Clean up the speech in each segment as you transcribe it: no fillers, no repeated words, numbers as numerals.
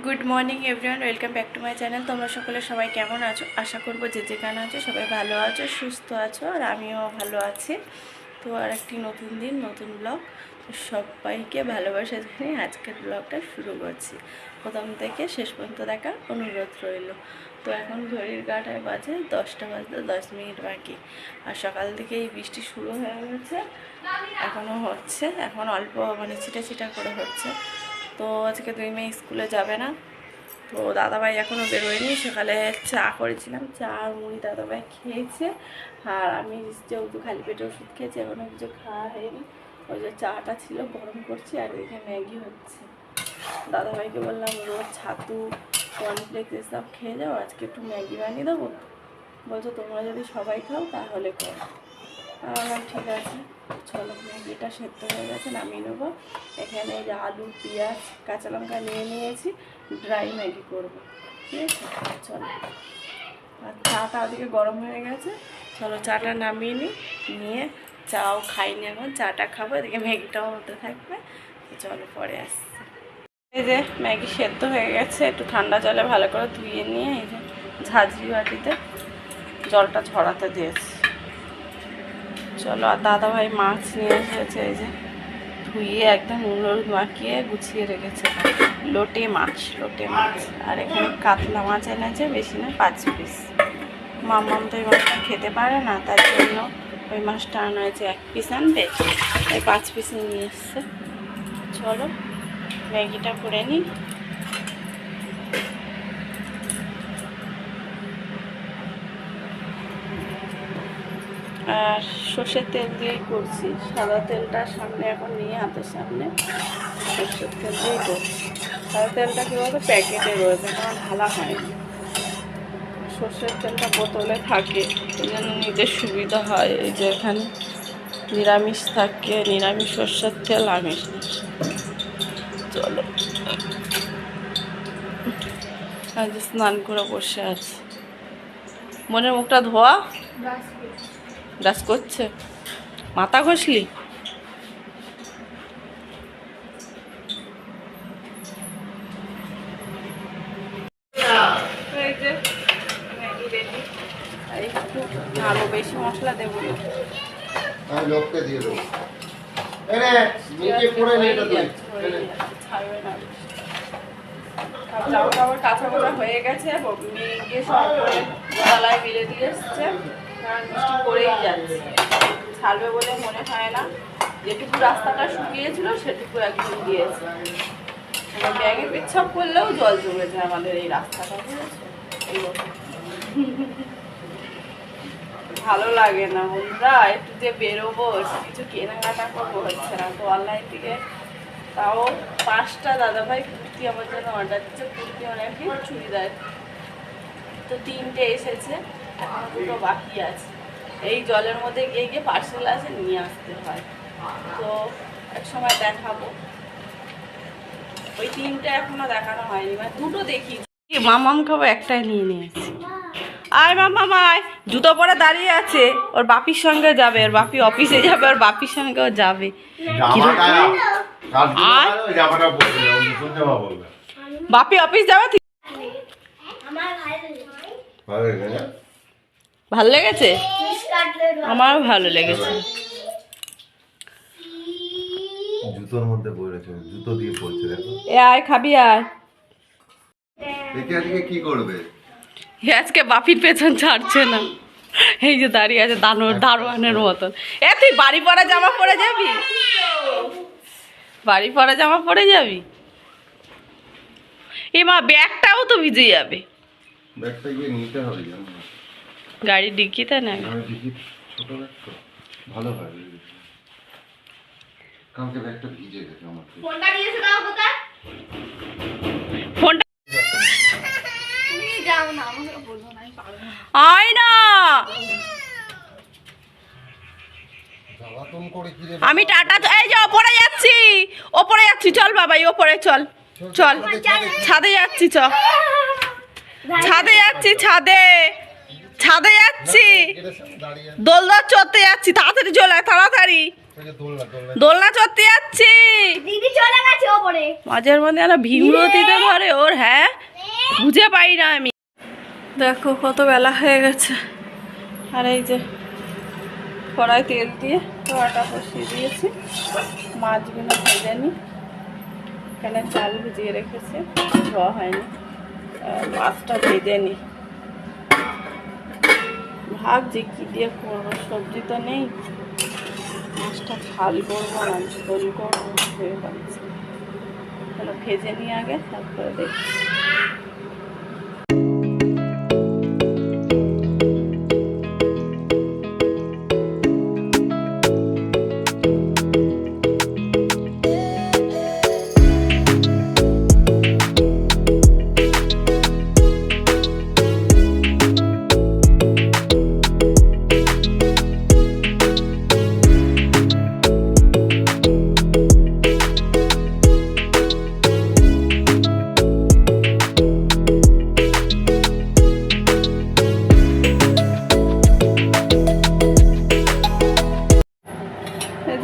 Good morning everyone, welcome back to my channel. তোমরা সকলে সবাই কেমন আছো? আশা করবো যে যেখানে আছো সবাই ভালো আছো, সুস্থ আছো, আর আমিও ভালো আছি। তো আর একটি নতুন দিন, নতুন ব্লগ। সবাইকে ভালোবাসা জানিয়ে আজকের ব্লগটা শুরু করছি। প্রথম থেকে শেষ পর্যন্ত দেখার অনুরোধ রইল। তো এখন ঘড়ির কাঁটায় বাজে 10টা বাজতে 10 মিনিট বাকি। আর সকাল থেকেই বৃষ্টি শুরু হয়ে গেছে, এখনও হচ্ছে, এখন অল্প ছিটা ছিটা করে হচ্ছে। তো আজকে দুই মেয়ে স্কুলে যাবে না। তো দাদাভাই এখনও বেরোয়নি। সকালে চা করেছিলাম, চা আর মুড়ি দাদাভাই খেয়েছে, আর আমি যেহেতু খালি পেটে ওষুধ খেয়েছি, এখনও কিছু খাওয়া হয়নি। ওই যে চাটা ছিল গরম করছি, আর এদিকে ম্যাগি হচ্ছে। দাদাভাইকে বললাম রোজ ছাতু কর্নফ্লেক্স এসব খেয়ে যাও, আজকে একটু ম্যাগি বানিয়ে দেবো। বলছো তোমরা যদি সবাই খাও তাহলে করো। বললাম ঠিক আছে, চলো। ম্যাগিটা সেদ্ধ হয়ে গেছে, নামিয়ে নেবো। এখানে এই যে আলু, পেঁয়াজ, কাঁচা লঙ্কা নিয়ে নিয়েছি, ড্রাই ম্যাগি করবো, ঠিক আছে? চলো। আর চাটা ওদিকে গরম হয়ে গেছে, চলো চাটা নামিয়ে নিয়ে চাও খাইনি, এখন চাটা খাবো, এদিকে ম্যাগিটাও হতে থাকবে। চলো পরে আসছি। এই যে ম্যাগি সেদ্ধ হয়ে গেছে, একটু ঠান্ডা জলে ভালো করে ধুয়ে নিয়ে এই যে ঝাঁঝরি বাটিতে জলটা ঝরাতে দিয়েছি। চলো। আর দাদাভাই মাছ নিয়ে এসেছে, এই যে ধুয়ে একদম নুন মাখিয়ে গুছিয়ে রেখেছে। লোটে মাছ। আর এখানে কাতলা মাছ এনেছে, বেশি না, 5 পিস। মাম্মাম তো এই মাছটা খেতে পারে না, তার জন্য ওই মাছটা আনা হয়েছে, 1 পিস আনবে, এই 5 পিস নিয়ে এসছে। চলো ম্যাগিটা করে নিই। আর সর্ষের তেল দিয়েই করছি, সাদা তেলটা সামনে এখন নিয়ে হাতের সামনে সর্ষের তেল দিয়েই করছি। সাদা তেলটা কী বলতো প্যাকেটে রয়েছে, কারণ ঢালা হয়নি। সর্ষের তেলটা বোতলে থাকে, এই জন্য নিতে সুবিধা হয়। এই যে এখানে নিরামিষ থাকে, নিরামিষ সর্ষের তেল, আমিষ। চলো আজ স্নান করে বসে আছি। মনের মুখটা ধোয়া, ব্রাশ করছে, মাথা ঘষলি? একটু আরো বেশি মশলা দেবো না, আমি লোককে দিয়ে দেবো। জামা কাপড় কাঁচা মোটা হয়ে গেছে, মেয়েকে সব করে তলায় মেলে দিয়ে এসছে, কারণ বৃষ্টি পড়েই যাচ্ছে। ছাড়বে বলে মনে হয় না। যেটুকু রাস্তাটা শুকিয়েছিল সেটুকু একদম দিয়েছে। ব্যাগে পেচ্ছাপ করলেও জল জমে যায় আমাদের এই রাস্তাটা, ভালো লাগে না। বন্ধুরা একটু যে বেরোবো, কিছু কেনাকাটা করবো, হচ্ছে না। তো অনলাইন থেকে তাও 5টা দাদাভাই কুর্তি আমার জন্য অর্ডার দিচ্ছে, কুর্তি অনেক চুড়িদার। তো 3টে এসেছে, এখনো 2টো বাকি আছে। এই জলের মধ্যে গিয়ে গিয়ে পার্সেল আছে, নিয়ে আসতে হয়। তো এক সময় দেখাবো। ওই 3টে এখনো দেখানো হয়নি, মানে 2টো দেখি। মামাম খাবো, একটাই নিয়ে নিয়েছি। আয় মামাম আয়, জুতো পরে দাঁড়িয়ে আছে, ওর বাপির সঙ্গে যাবে, ওর বাপি অফিসে যাবে, ওর বাপির সঙ্গেও যাবে। বাপি অফিস যাবে। ভালো লেগেছে? আমারও ভালো লেগেছে। জুতোর মধ্যে পড়েছে, জুতো দিয়ে পড়ছে, দেখো। এ আয়, খাবি আয়। দেখে আজকে কি করবে? আজকে বাপির পেছন ছাড়ছে না, এই যে দাঁড়িয়ে আছে দারোয়ানের মতন। এ তুই বাড়ি পরা জামা পরে যাবি? বাড়ি পরা জামা পরে যাবি? এ মা, ব্যাগটাও তো ভিজে যাবে। ব্যাগটা গিয়ে নিতে হবে, জানো? গাড়ির ডিক্কিতে না, ছোট ব্যাগ তো ভালো হয়। কালকে ব্যাগটা ভিজে গেছে আমার। ফোনটা দিয়েছে, দাও কোথায় ফোনটা? তুমি যাও না, আমাকে বলবো না, আয় না। আমি টাটা, এই যে ওপরে যাচ্ছি, চল বাবা, ওপরে চল, ছাদে যাচ্ছি, ছাদে যাচ্ছি, দোলনা চড়তে যাচ্ছি, তাড়াতাড়ি চলে, তাড়াতাড়ি দোলনা চড়তে যাচ্ছি। দিদি চলে গেছে ওপরে। মাঝের মধ্যে একটা ভীমরতিতে ধরে ওর, হ্যাঁ বুঝে পাই না আমি। দেখো কত বেলা হয়ে গেছে, আর এই যে কড়াই তেল দিয়ে কড়াটা বসিয়ে দিয়েছি, মাছগুলো ভেজে নিই। এখানে চাল ভিজিয়ে রেখেছি, ধোয়া হয়নি, মাছটা ভেজে নিই। ভাবছি কি দিয়ে করবো, সবজি তো নেই, মাছটা ঝাল করবো না ঝোল করবো ভেবে পাচ্ছি। তাহলে ভেজে নিই আগে, তারপরে দেখি।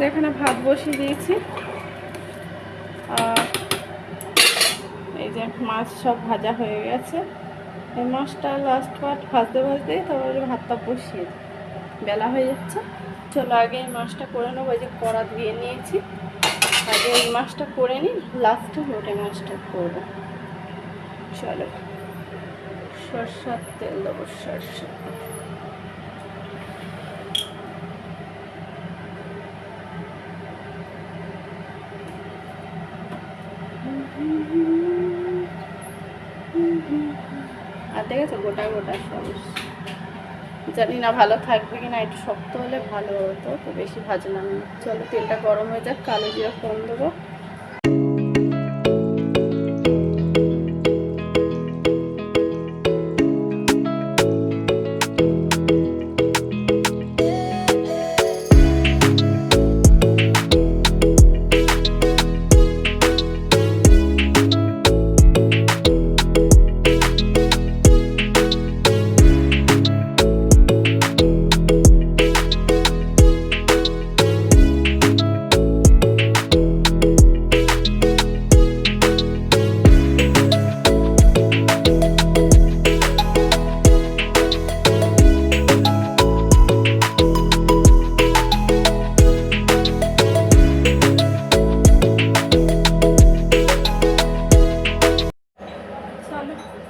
এখানে ভাত বসিয়ে দিয়েছি, আর এই যে মাছ সব ভাজা হয়ে গেছে। এই মাছটা লাস্ট পার্ট ভাজতে ভাজতে তারপরে ভাতটা বসিয়ে দিই, বেলা হয়ে যাচ্ছে। চলো আগে এই মাছটা করে নেবো। এই যে কড়া ধুয়ে নিয়েছি, আগে এই মাছটা করে নিই, লাস্টে লোটে মাছটা করবো। চলো সরষার তেল দেবো, সরষা আর দেখেছো গোটা গোটা সব, জানি না ভালো থাকবে কিনা, একটু শক্ত হলে ভালো হতো, তো বেশি ভাজলাম না। চলো তেলটা গরম হয়ে যাক, কালো জিরা ফোড়ন দেবো।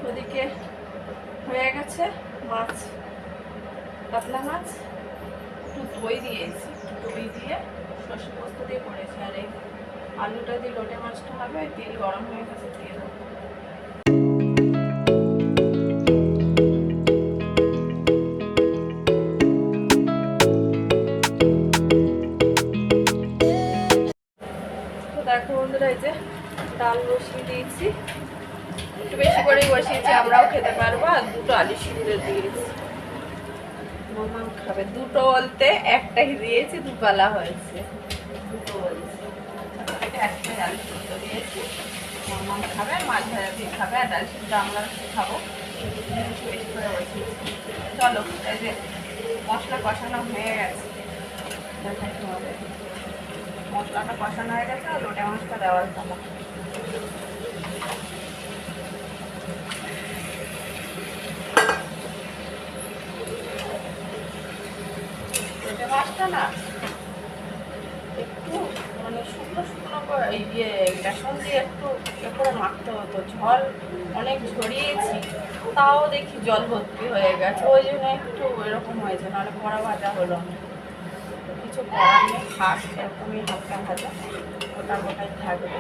ওদিকে হয়ে গেছে মাছ, কাতলা মাছ, একটু দই দিয়েছি, দই দিয়ে সর্ষে পোস্ত দিয়ে করেছি। আর এই আলুটা দিয়ে লোটে মাছটা হবে, তেল গরম হয়ে গেছে, দিয়ে দেবো। তো দেখো বন্ধুরা, এই যে ডাল বসিয়ে দিয়েছি, একটু বেশি করে বসিয়েছি, আমরাও খেতে পারবো। আর দুটো আলু সিদ্ধ দিয়েছি, মামা খাবে। দুটো বলতে একটাই দিয়েছি, দুপালা হয়েছে, দুটো বলছি। একটাই আলু সিদ্ধ দিয়েছি, মামা খাবে, আর মাছ ভাজা দিয়ে খাবে, আর ডাল সিদ্ধ আমরা খাবো। একটু বেশি করে বসিয়েছি। চলো এই যে মশলা কষানো হয়ে গেছে, দেখাই তোমাদের। মশলাটা কষানো হয়ে গেছে, আর লোটে মাছটা দেওয়ার পালা। মাছটা না একটু মানে শুকনো শুকনো করে ইয়ে বেসন দিয়ে একটু করে মাখতে হতো, ঝোল অনেক ঝরিয়েছি, তাও দেখি জল ভর্তি হয়ে গেছে, ওই জন্য একটু এরকম হয়েছে, নাহলে বড়া ভাজা হলো না। কিছু করার নেই, খাস এরকমই হালকা ভাজা, গোটা গোটাই থাকবে।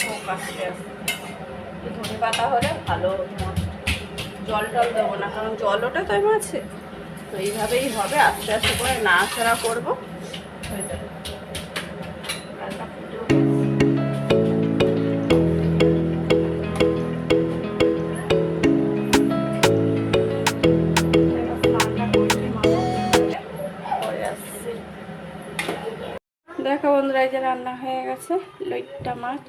ও কাশতে আসতে ধনে পাতা হলে ভালো হতো মাছটা। জল টল দেবো না, কারণ জল ওটা তো মাছে, তো এইভাবেই হবে, আস্তে আস্তে করে নাড়াচাড়া করবো, হয়ে যাবে। দেখো বন্ধুরা, এই যে রান্না হয়ে গেছে, লইট্টা মাছ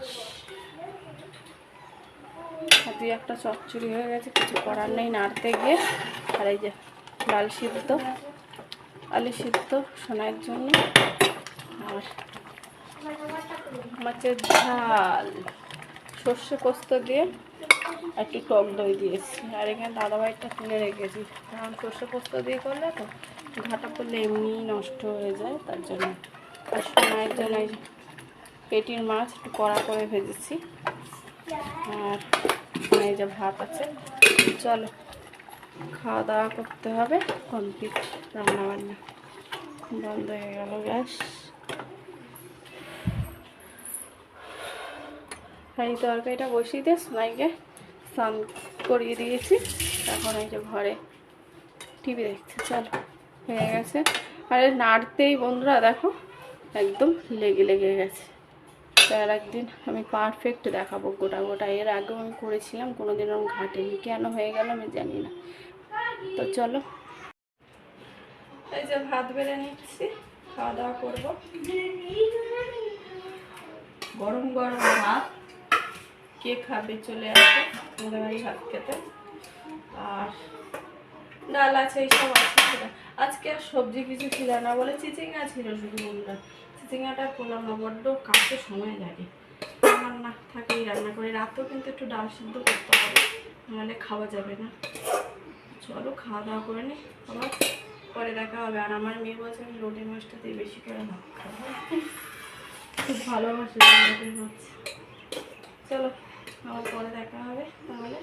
দুই একটা চচ্চড়ি হয়ে গেছে, কিছু করার নেই নাড়তে গিয়ে। আর এই যে ডাল সিদ্ধ, আলু সিদ্ধ সোনার জন্য, আর মাছের ঝাল সর্ষে পোস্ত দিয়ে একটু টক দই দিয়েছি। আর এখানে দাদাভাইটা তুলে রেখেছি, কারণ সর্ষে পোস্ত দিয়ে করলে তো ঘাটা পড়লে এমনিই নষ্ট হয়ে যায়, তার জন্য। আর সময়ের জন্য এই যে পেটির মাছ একটু কড়া করে ভেজেছি। আর এই যে ভাত আছে। চলো খাওয়া দাওয়া করতে হবে, কমপ্লিট রান্নাবান্না। বন্ধ হয়ে গেল গ্যাস। এই তরকারিটা বসিয়ে দিয়ে সোনাইকে স্নান করিয়ে দিয়েছি। এখন এই যে ঘরে টিভি দেখছে। চলো হয়ে গেছে। আরে নাড়তেই বন্ধুরা দেখো একদম লেগে লেগে গেছে। তার একদিন আমি পারফেক্ট দেখাবো গোটা গোটা। এর আগেও আমি করেছিলাম, কোনোদিন আমি ঘাটেনি, কেন হয়ে গেল আমি জানি না। তো চলো এই যে ভাত বেড়ে নিচ্ছি, খাওয়া দাওয়া করবো। গরম গরম ভাত, কে খাবে চলে আসো আমাদের বাড়ি ভাত খেতে। আর ডাল আছে, এইসব আছে। আজকে আর সবজি কিছু ছিল না বলে চিচিঙ্গা ছিল শুধু। বন্ধুরা চিচিঙ্গাটা করলাম না, বড্ড কাটতে সময় লাগে। আমার না থাকেই রান্না করে। রাতেও কিন্তু একটু ডাল সিদ্ধ করতে হবে, নাহলে খাওয়া যাবে না। চলো খাওয়া দাওয়া করে নি, আবার পরে দেখা হবে। আর আমার মেয়ে বলছে আমি লোটে মাছটা দিয়ে বেশি করে ভাত খাবো, খুব ভালোবাসে লোটে মাছ। চলো আবার পরে দেখা হবে তাহলে।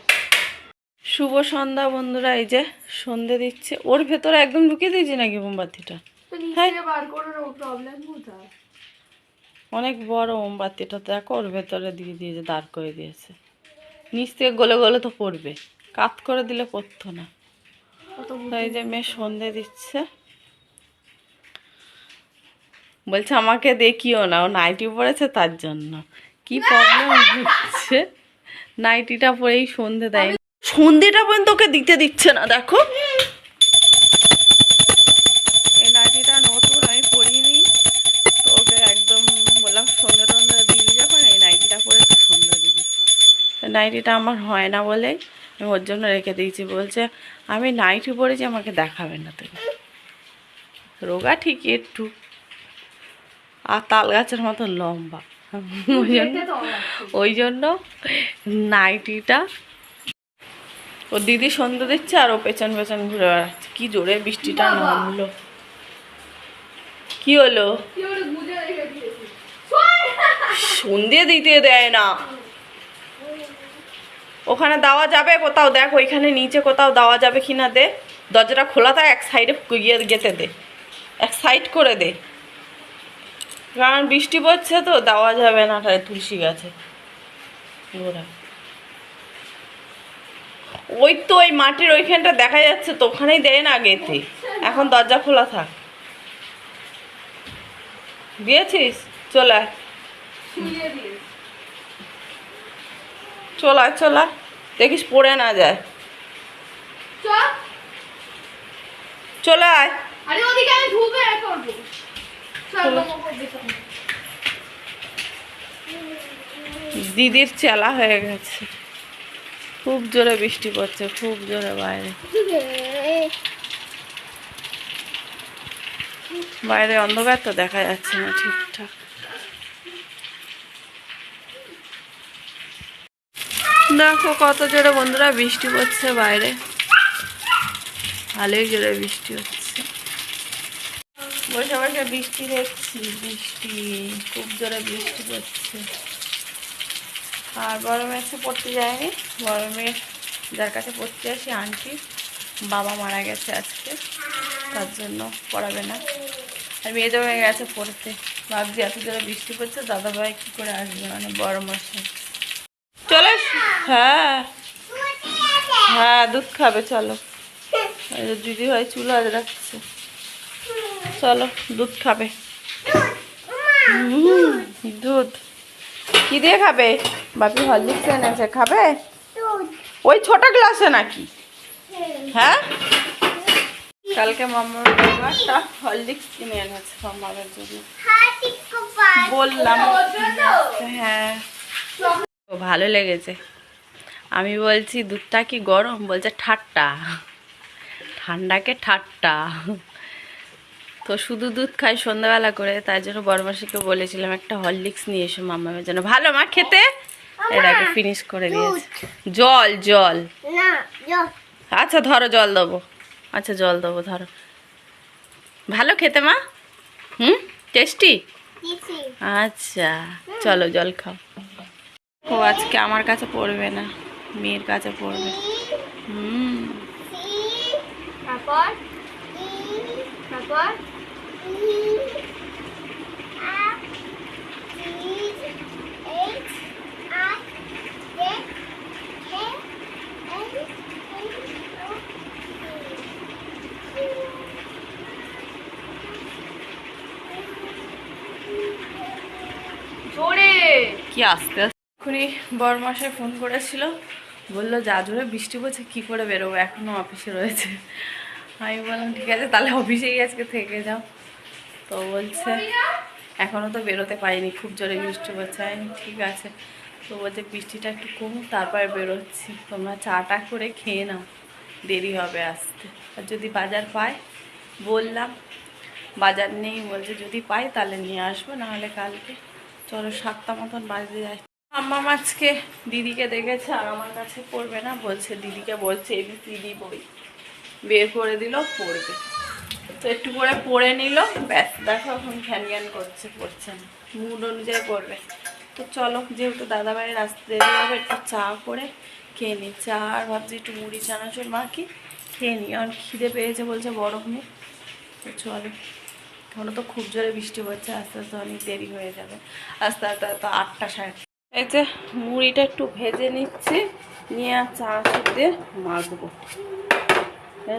শুভ সন্ধ্যা বন্ধুরা। এই যে সন্ধে দিচ্ছে। ওর ভেতরে একদম ঢুকিয়ে দিয়েছি নাকি মোমবাতিটা? অনেক বড় মোমবাতিটা, দেখো ওর ভেতরে দিয়ে দিয়েছে, দাঁড় করে দিয়েছে। নিচ থেকে গলে গলে তো পড়বে, কাত করে দিলে পড়তো না। এই যে মেয়ে সন্ধে দিচ্ছে, বলছে আমাকে দেখিও না, ও নাইটি পরেছে তার জন্য। কি প্রবলেম হচ্ছে, নাইটিটা পরেই সন্ধে দেয়। সন্ধেটা পর্যন্ত ওকে দিতে দিচ্ছে না, দেখো। এই নাইটিটা নতুন, আমি পরিনি, তো ওকে একদম বললাম সন্ধে টন্ধে দিবি যখন এই নাইটিটা পরে একটু সন্ধে দিবি। নাইটিটা আমার হয় না বলেই আমি ওর জন্য রেখে দিয়েছি। বলছে আমি নাইটি পরেছি, আমাকে দেখাবে না তুমি। রোগা ঠিকই একটু, আর তাল গাছের মতো লম্বা, ওই জন্য নাইটিটা। ও দিদি সন্ধ্যে দিচ্ছে আর ও পেছন পেছন ঘুরে বেড়াচ্ছে। কি জোরে বৃষ্টিটা নামলো, কি হলো? সন্ধে দিতে দেয় না। ওখানে দেওয়া যাবে কোথাও, দেখ ওইখানে নিচে কোথাও দেওয়া যাবে কিনা দে। দরজাটা খোলা থাকে, এক সাইডে গিয়ে গেতে দে, এক সাইড করে দে, কারণ বৃষ্টি পড়ছে তো দেওয়া যাবে না তুলসী গাছে গোড়া। ওই তো ওই মাটির ওইখানটা দেখা যাচ্ছে তো, ওখানেই দেয় না গেতে। এখন দরজা খোলা থাক। দিয়েছিস? চলে আয়, চলা চলা, দেখিস পড়ে না যায়। চলে আয়। দিদির চেলা হয়ে গেছে, খুব জোরে বৃষ্টি পড়ছে, খুব জোরে। বাইরে অন্ধকার তো দেখা যাচ্ছে না ঠিকঠাক। দেখো কত জোরে বন্ধুরা বৃষ্টি পড়ছে বাইরে, ভালোই জোরে বৃষ্টি হচ্ছে। বসে বসে বৃষ্টি দেখছি, বৃষ্টি খুব জোরে বৃষ্টি পড়ছে। আর বড় মেয়ে এসে পড়তে যায়নি। বড় মেয়ে যার কাছে পড়তে আসি, আন্টি বাবা মারা গেছে আজকে, তার জন্য পড়াবে না। আর মেয়ে হয়ে গেছে পড়তে। ভাবছি এত জোরে বৃষ্টি পড়ছে দাদাভাই কী করে আসবে, মানে বড় মশাই চলে। হ্যাঁ হ্যাঁ দুধ খাবে, চলো। দিদি ভাই চুলা রাখছে, চলো দুধ খাবে। দুধ কি দিয়ে খাবে? বাপি হরলিক্স এনেছে, খাবে ওই ছোট গ্লাসে নাকি? হ্যাঁ কালকে মামার বাবাটা হরলিক্স কিনে এনেছে মামার জন্য, বললাম। হ্যাঁ ভালো লেগেছে। আমি বলছি দুধটা কি গরম? বলছে ঠাট্টা, ঠান্ডাকে ঠাট্টা। তো শুধু দুধ খাই সন্ধ্যাবেলা করে, তাই জন্য বড়মাসিকে বলেছিলাম একটা হরলিক্স নিয়ে এসো মাম্মামের জন্য, ভালো মা খেতে। এটাকে ফিনিশ করে দিয়েছে। জল জল, না জল। আচ্ছা ধরো জল দেবো, আচ্ছা জল দেবো ধরো। ভালো খেতে মা, টেস্টি। দিছি। আচ্ছা চলো জল খাও। ও আজকে আমার কাছে পড়বে না, মেয়ের কাছে পড়বে। তারপর তারপর জোরে কি আস্তে আস্তে। এখনই বড়মাসায় ফোন করেছিল, বললো যা জোরে বৃষ্টি পড়ছে কী করে বেরোবো, এখনো অফিসে রয়েছে। আমি বললাম ঠিক আছে তাহলে অফিসেই আজকে থেকে যাও। তো বলছে এখনও তো বেরোতে পারিনি, খুব জোরে বৃষ্টি পড়ছে। আমি ঠিক আছে। তো বলছে বৃষ্টিটা একটু কমুক তারপর বেরোচ্ছি, তোমরা চাটা করে খেয়ে নাও, দেরি হবে আসতে। আর যদি বাজার পাই, বললাম বাজার নেই, বলছে যদি পাই তাহলে নিয়ে আসবো, নাহলে কালকে। চলো 7টা মতন বাজতে যায়। আম্মা আজকে দিদিকে দেখেছে আর আমার কাছে পড়বে না, বলছে দিদিকে বলছে ABCD বই বের করে দিল পড়বে। তো একটু করে পড়ে নিল, ব্যাস দেখো এখন ঘ্যান ঘ্যান করছে, পড়ছে না, মুড অনুযায়ী পড়বে। তো চলো যেহেতু দাদাভাইয়ের আসতে দেরি হবে, একটু চা করে খেয়ে নিই। চা আর ভাবছি একটু মুড়ি চানাচুর মাখি খেয়ে নিই, আর খিদে পেয়েছে বলছে বরফ নিয়ে। তো চলো, এখনও তো খুব জোরে বৃষ্টি পড়ছে, আস্তে আস্তে অনেক দেরি হয়ে যাবে, আস্তে আস্তে তো 8টা 8:30। এই যে মুড়িটা একটু ভেজে নিচ্ছি, নিয়ে আর চানাচুর দিয়ে মাখবো।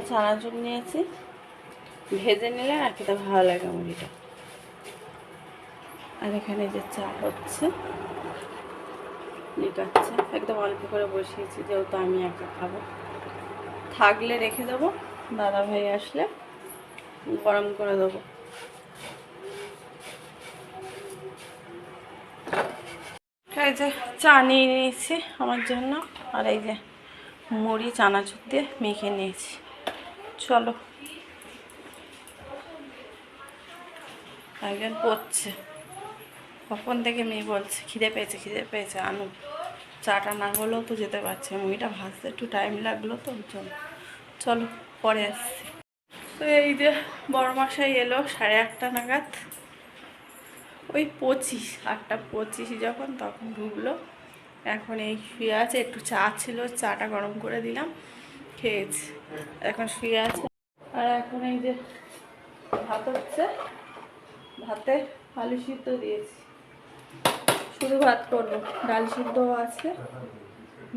চানাচুর নিয়েছি, ভেজে নিলে আর খেতে ভালো লাগে মুড়িটা। আর এখানে যে চা হচ্ছে, লিকাচ্ছে, একদম অল্প করে বসিয়েছি যেহেতু আমি একা খাবো, থাকলে রেখে দেবো, দাদা ভাই আসলে গরম করে দেবো। এই যে চা নিয়ে নিয়েছি আমার জন্য, আর এই যে মুড়ি চানাচুর দিয়ে মেখে নিয়েছি। চলো, একজন পড়ছে, কখন থেকে মেয়ে বলছে খিদে পেয়েছে আনু। চাটা না হলেও তো যেতে পারছে, মুড়িটা ভাজতে একটু টাইম লাগলো তো ওর জন্য। চলো পরে আসছি। তো এই যে বড়মশাই এলো 8:30 নাগাদ, ওই 8:25 যখন তখন ঢুকলো। এখন এই শুয়ে আছে, একটু চা ছিল চাটা গরম করে দিলাম, খেয়েছি, এখন শুয়ে আছে। আর এখন এই যে ভাত হচ্ছে, ভাতে আলু সিদ্ধ দিয়েছি, শুধু ভাত করবো, ডাল সিদ্ধ আছে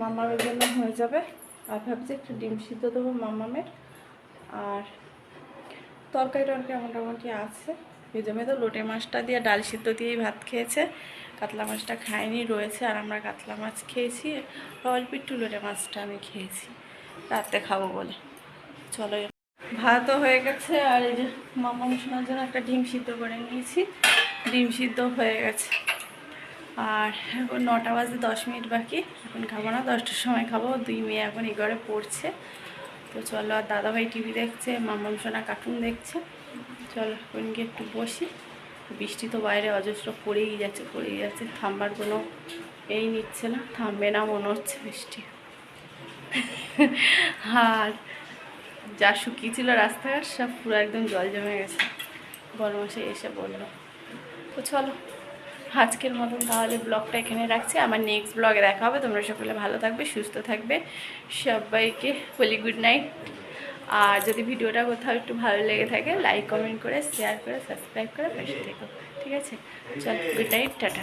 মামামের জন্য হয়ে যাবে। আর ভাবছি একটু ডিম সিদ্ধ দেবো মামামের, আর তরকারি মোটামুটি আছে। জমে তো লোটে মাছটা দিয়ে ডাল সিদ্ধ দিয়েই ভাত খেয়েছে, কাতলা মাছটা খাইনি রয়েছে, আর আমরা কাতলা মাছ খেয়েছি, অল্প একটু লোটে মাছটা আমি খেয়েছি রাতে খাবো বলে। চলো, ভাতও হয়ে গেছে, আর এই যে মামা শোনার জন্য একটা ডিম সিদ্ধ করে নিয়েছি, ডিম সিদ্ধ হয়ে গেছে। আর এখন 9টা বাজে 10 মিনিট বাকি, এখন খাবো না, 10টার সময় খাবো। 2 মেয়ে এখন এই ঘরে পড়ছে। তো চলো, আর দাদাভাই টিভি দেখছে, মামা সোনা কার্টুন দেখছে। চলো এখন গিয়ে একটু বসি, বৃষ্টি তো বাইরে অজস্র পড়েই যাচ্ছে, থামবার কোনো এই নিচ্ছে না, থামবে না মনে হচ্ছে বৃষ্টি। আর যা শুকিয়েছিল রাস্তাঘাট সব পুরো একদম জল জমে গেছে, বড়মাসে এসে বললো। তো চলো আজকের মতন তাহলে ব্লগটা এখানে রাখছি, আমার নেক্সট ব্লগে দেখা হবে। তোমরা সকলে ভালো থাকবে, সুস্থ থাকবে, সবাইকে বলি গুড নাইট। আর যদি ভিডিওটা কোথাও একটু ভালো লেগে থাকে, লাইক কমেন্ট করে শেয়ার করে সাবস্ক্রাইব করে পাশে থেকো, ঠিক আছে? চল গুড নাইট, টাটা।